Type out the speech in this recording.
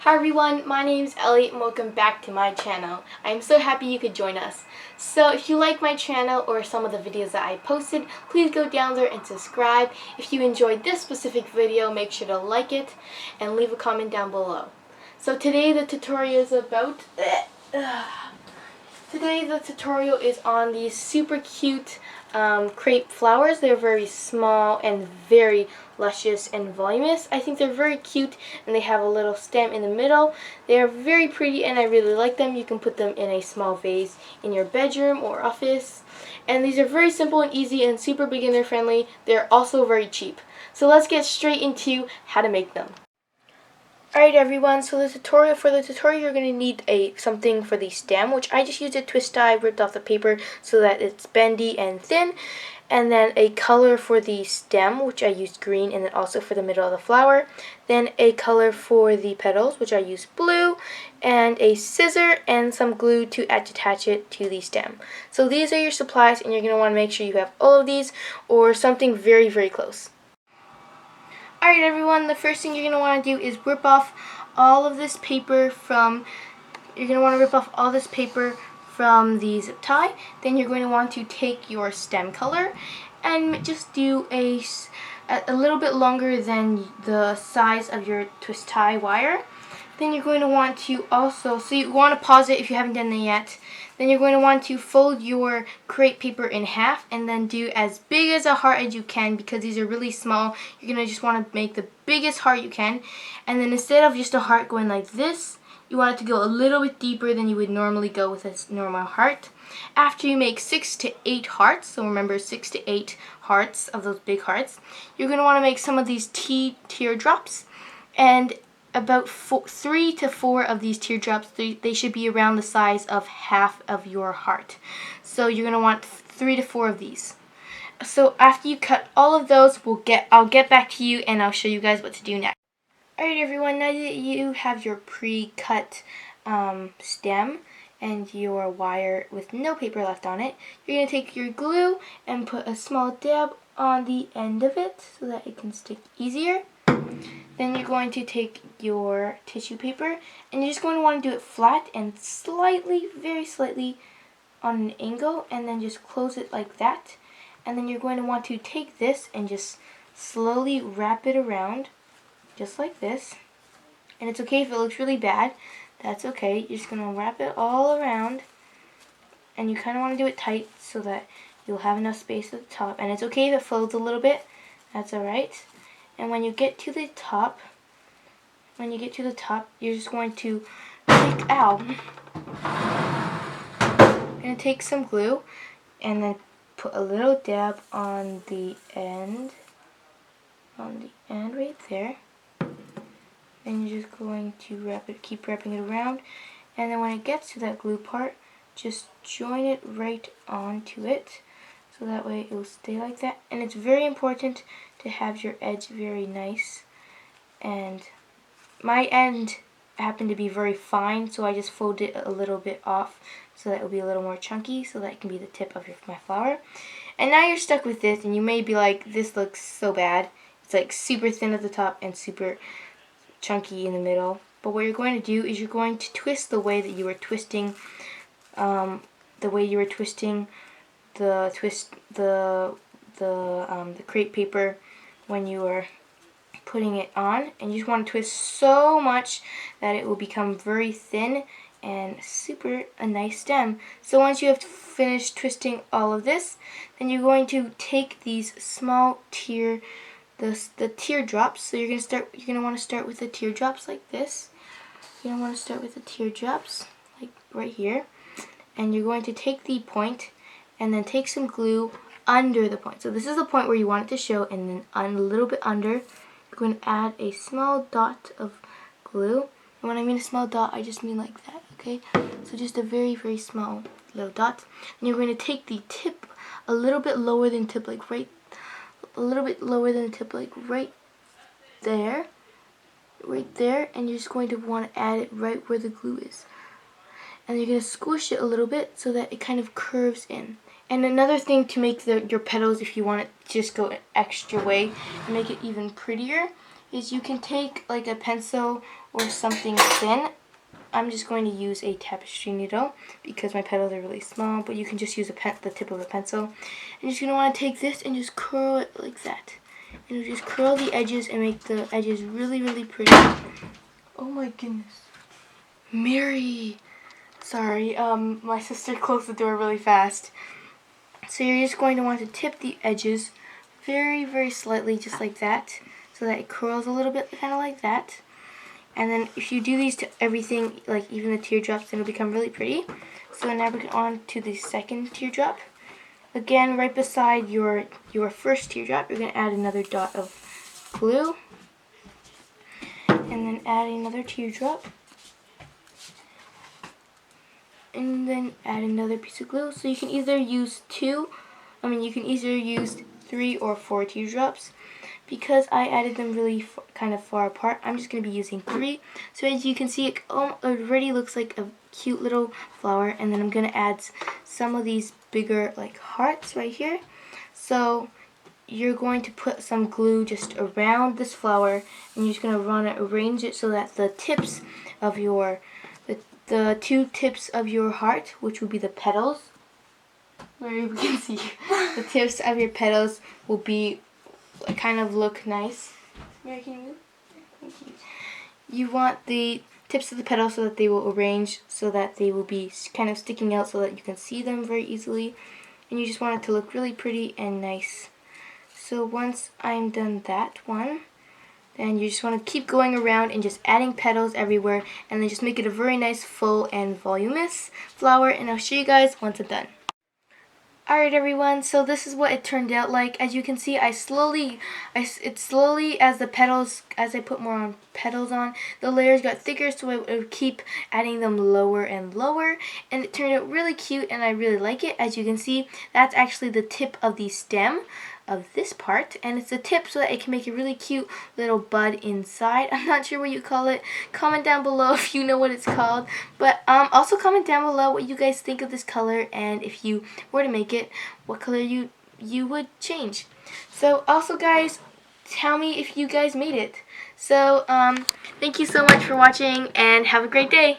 Hi everyone, my name is Ellie and welcome back to my channel. I'm so happy you could join us. So if you like my channel or some of the videos that I posted, please go down there and subscribe. If you enjoyed this specific video, make sure to like it and leave a comment down below. So today the tutorial is about... Today the tutorial is on these super cute crepe flowers. They're very small and very luscious and voluminous. I think they're very cute and they have a little stem in the middle. They are very pretty and I really like them. You can put them in a small vase in your bedroom or office. And these are very simple and easy and super beginner friendly. They're also very cheap. So let's get straight into how to make them. Alright everyone, so for the tutorial you're going to need something for the stem, which I just used a twist tie, ripped off the paper so that it's bendy and thin, and then a color for the stem, which I used green, and then also for the middle of the flower, then a color for the petals, which I used blue, and a scissor and some glue to attach it to the stem. So these are your supplies and you're going to want to make sure you have all of these or something very, very close. Alright everyone, the first thing you're going to want to do is rip off all of this paper from, the zip tie. Then you're going to want to take your stem color and just do a little bit longer than the size of your twist tie wire. Then you're going to want to also, so you want to pause it if you haven't done that yet. Then you're going to want to fold your crepe paper in half and then do as big as a heart as you can because these are really small. You're going to just want to make the biggest heart you can. And then instead of just a heart going like this, you want it to go a little bit deeper than you would normally go with a normal heart. After you make 6 to 8 hearts, so remember 6 to 8 hearts of those big hearts, you're going to want to make some of these teardrops. And about 3 to 4 of these teardrops, they should be around the size of half of your heart. So you're going to want 3 to 4 of these. So after you cut all of those, I'll get back to you and I'll show you guys what to do next. Alright everyone, now that you have your pre-cut stem and your wire with no paper left on it, you're going to take your glue and put a small dab on the end of it so that it can stick easier. Then you're going to take your tissue paper and you're just going to want to do it flat and slightly, very slightly on an angle, and then just close it like that. And then you're going to want to take this and just slowly wrap it around just like this. And it's okay if it looks really bad, that's okay. You're just going to wrap it all around and you kind of want to do it tight so that you'll have enough space at the top. And it's okay if it folds a little bit, that's alright. And when you get to the top, you're just going to take some glue and then put a little dab on the end right there. And you're just going to keep wrapping it around. And then when it gets to that glue part, just join it right onto it. So that way it will stay like that. And it's very important to have your edge very nice. And my end happened to be very fine, so I just folded it a little bit off so that it will be a little more chunky, so that it can be the tip of my flower. And now you're stuck with this, and you may be like, this looks so bad. It's like super thin at the top and super chunky in the middle. But what you're going to do is you're going to twist the way that you were twisting the crepe paper when you were putting it on, and you just want to twist so much that it will become very thin and a nice stem. So once you have finished twisting all of this, then you're going to take these small the teardrops. So you're going to want to start with the teardrops like this. You're going to want to start with the teardrops like right here. And you're going to take the point and then take some glue under the point. So this is the point where you want it to show, and then a little bit under, you're going to add a small dot of glue. And when I mean a small dot, I just mean like that, okay? So just a very, very small little dot. And you're going to take the tip a little bit lower than tip, like right there. Right there, and you're just going to want to add it right where the glue is. And you're going to squish it a little bit so that it kind of curves in. And another thing to make your petals, if you want it to just go an extra way and make it even prettier, is you can take like a pencil or something thin, I'm just going to use a tapestry needle because my petals are really small, but you can just use the tip of a pencil. And you're just going to want to take this and just curl it like that. And you just curl the edges and make the edges really, really pretty. Oh my goodness. Mary! Sorry, my sister closed the door really fast. So you're just going to want to tip the edges very, very slightly, just like that, so that it curls a little bit, kind of like that. And then if you do these to everything, like even the teardrops, then it'll become really pretty. So now we're on to the second teardrop. Again, right beside your first teardrop, you're going to add another dot of glue. And then add another teardrop. And then add another piece of glue. So you can either use you can either use 3 or 4 teardrops. Because I added them really kind of far apart, I'm just going to be using 3. So as you can see, it already looks like a cute little flower. And then I'm going to add some of these bigger like hearts right here. So you're going to put some glue just around this flower, and you're just going to arrange it so that the tips of the 2 tips of your heart, which would be the petals, where you can see the tips of your petals will be kind of look nice. Mary, can you move? Thank you. You want the tips of the petals so that they will arrange so that they will be kind of sticking out so that you can see them very easily. And you just want it to look really pretty and nice. So once I'm done that one, then you just want to keep going around and just adding petals everywhere, and then just make it a very nice, full, and voluminous flower. And I'll show you guys once I'm done. Alright everyone, so this is what it turned out like. As you can see, as the petals, as I put more petals on, the layers got thicker, so I would keep adding them lower and lower, and it turned out really cute, and I really like it. As you can see, that's actually the tip of the stem of this part, and it's the tip so that it can make a really cute little bud inside. I'm not sure what you call it. Comment down below if you know what it's called, but also comment down below what you guys think of this color, and if you were to make it, what color you would change. So also guys, tell me if you guys made it. So thank you so much for watching, and have a great day.